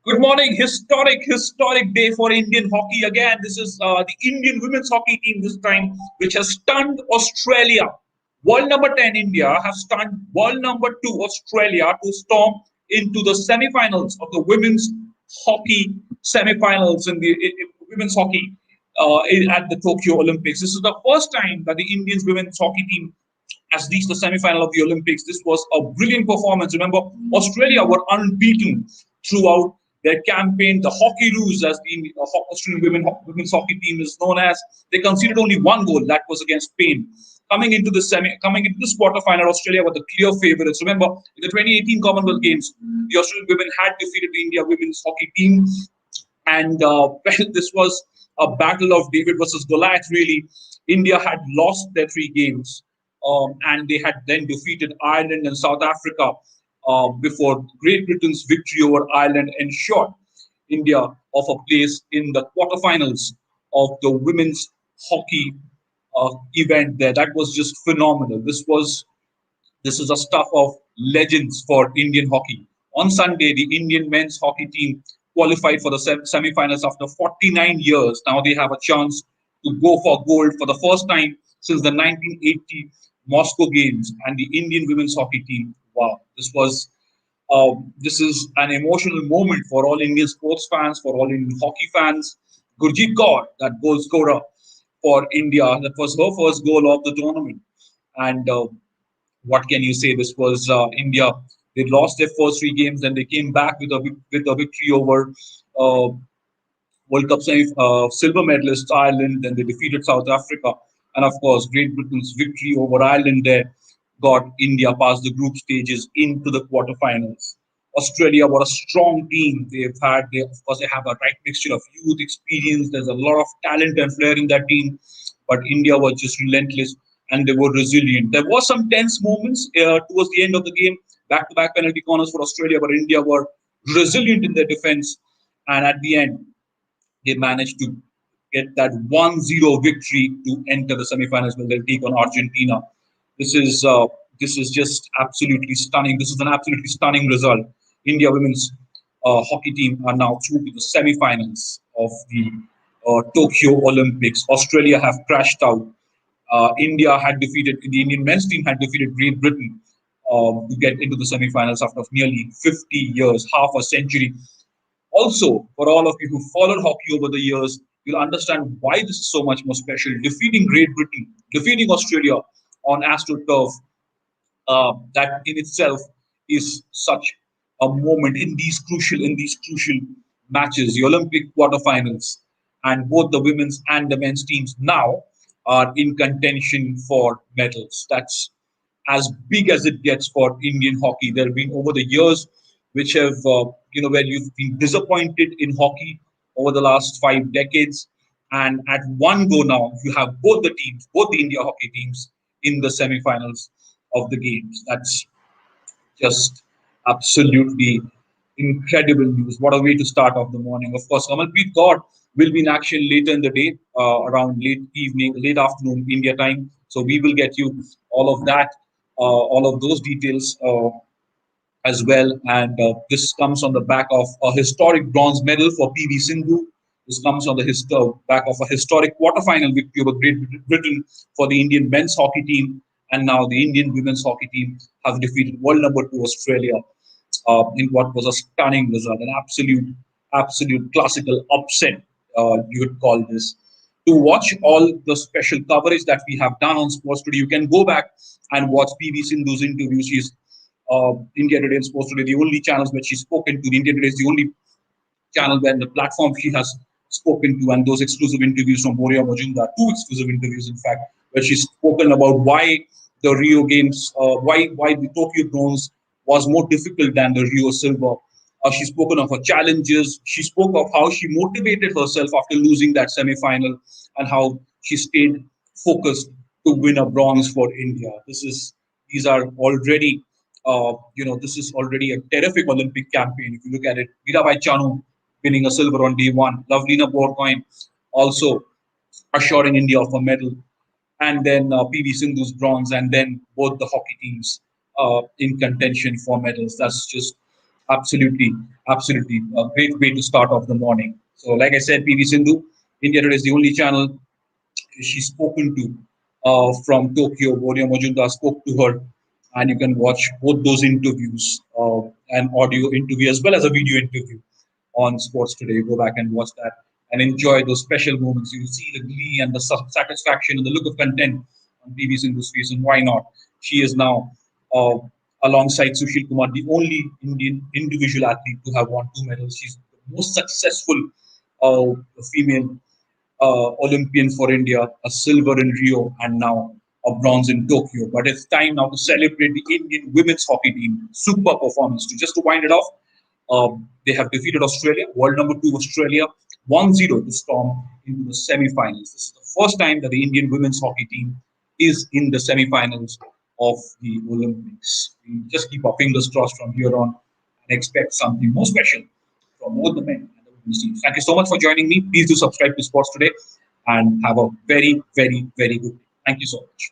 Good morning. Historic day for Indian hockey. Again, this is the Indian women's hockey team this time, which has stunned Australia. World number 10 India have stunned world number 2 Australia to storm into the semi-finals of the women's hockey semi-finals in the women's hockey at the Tokyo Olympics. This is the first time that the Indians women's hockey team has reached the semi-final of the Olympics. This was a brilliant performance. Remember, Australia were unbeaten throughout their campaign. The Hockey Roos, as the Australian women's hockey team is known as, they conceded only one goal. That was against Spain. Coming into this quarterfinal, Australia were the clear favourites. Remember, in the 2018 Commonwealth Games, the Australian women had defeated the India women's hockey team, and well, this was a battle of David versus Goliath. Really, India had lost their three games, and they had then defeated Ireland and South Africa before Great Britain's victory over Ireland ensured India of a place in the quarterfinals of the women's hockey event. There, that was just phenomenal. This is a stuff of legends for Indian hockey. On Sunday, the Indian men's hockey team qualified for the semi-finals after 49 years. Now they have a chance to go for gold for the first time since the 1980 Moscow Games. And the Indian women's hockey team, wow, this is an emotional moment for all Indian sports fans, for all Indian hockey fans. Gurjeet Kaur, that goal scorer for India, that was her first goal of the tournament. And what can you say? This was India. They lost their first three games, then they came back with a victory over uh, World Cup silver medalists Ireland. Then they defeated South Africa, and of course, Great Britain's victory over Ireland there got India past the group stages into the quarterfinals. Australia were a strong team. Of course, they have a right mixture of youth, experience. There's a lot of talent and flair in that team, but India was just relentless and they were resilient. There was some tense moments towards the end of the game, back-to-back penalty corners for Australia, but India were resilient in their defense, and at the end, they managed to get that 1-0 victory to enter the semifinals when they'll take on Argentina. This is uh, this is just absolutely stunning. This is an absolutely stunning result. India women's hockey team are now through to the semifinals of the Tokyo Olympics. Australia have crashed out. The Indian men's team had defeated Great Britain to get into the semifinals after nearly 50 years, half a century. Also, for all of you who followed hockey over the years, you'll understand why this is so much more special. Defeating Great Britain, defeating Australia on AstroTurf, that in itself is such a moment in these crucial matches, the Olympic quarterfinals, and both the women's and the men's teams now are in contention for medals. That's as big as it gets for Indian hockey. There have been over the years which have where you've been disappointed in hockey over the last 5 decades, and at one go now you have both the teams, both the India hockey teams, in the semi-finals of the games. That's just absolutely incredible news. What a way to start off the morning. Of course, Kamalpreet Kaur will be in action later in the day, around late evening, late afternoon India time. So we will get you all of that, all of those details as well. And this comes on the back of a historic bronze medal for PV Sindhu. This comes on the back of a historic quarterfinal victory over Great Britain for the Indian men's hockey team. And now the Indian women's hockey team have defeated world number 2 Australia in what was a stunning result, an absolute classical upset, you would call this. To watch all the special coverage that we have done on Sports Today, you can go back and watch PV Sindhu's interview. She's India Today and Sports Today, the only channels where she's spoken to. The India Today is the only channel where the platform she has spoken to, and those exclusive interviews from Boria Majumdar, two exclusive interviews, in fact, where she's spoken about why the Rio Games, why the Tokyo bronze was more difficult than the Rio silver. She's spoken of her challenges. She spoke of how she motivated herself after losing that semi-final and how she stayed focused to win a bronze for India. These are already, this is already a terrific Olympic campaign. If you look at it, Mirabai Chanu winning a silver on day one, Lovelina Borgoin also assuring India of a medal, and then PV Sindhu's bronze, and then both the hockey teams in contention for medals. That's just Absolutely, absolutely. A great way to start off the morning. So, like I said, PV Sindhu, India Today is the only channel she's spoken to from Tokyo. Boria Majumdar spoke to her, and you can watch both those interviews, an audio interview as well as a video interview on Sports Today. Go back and watch that and enjoy those special moments. You see the glee and the satisfaction and the look of content on PV Sindhu's face, and why not? She is now, uh, alongside Sushil Kumar, the only Indian individual athlete to have won two medals. She's the most successful female Olympian for India, a silver in Rio, and now a bronze in Tokyo. But it's time now to celebrate the Indian women's hockey team. Super performance. Just to wind it off, they have defeated Australia, world number two Australia, 1-0 to storm into the semi-finals. This is the first time that the Indian women's hockey team is in the semi-finals of the Olympics. We just keep our fingers crossed from here on and expect something more special from both the men and the women's teams. Thank you so much for joining me. Please do subscribe to Sports Today and have a very, very, very good day. Thank you so much.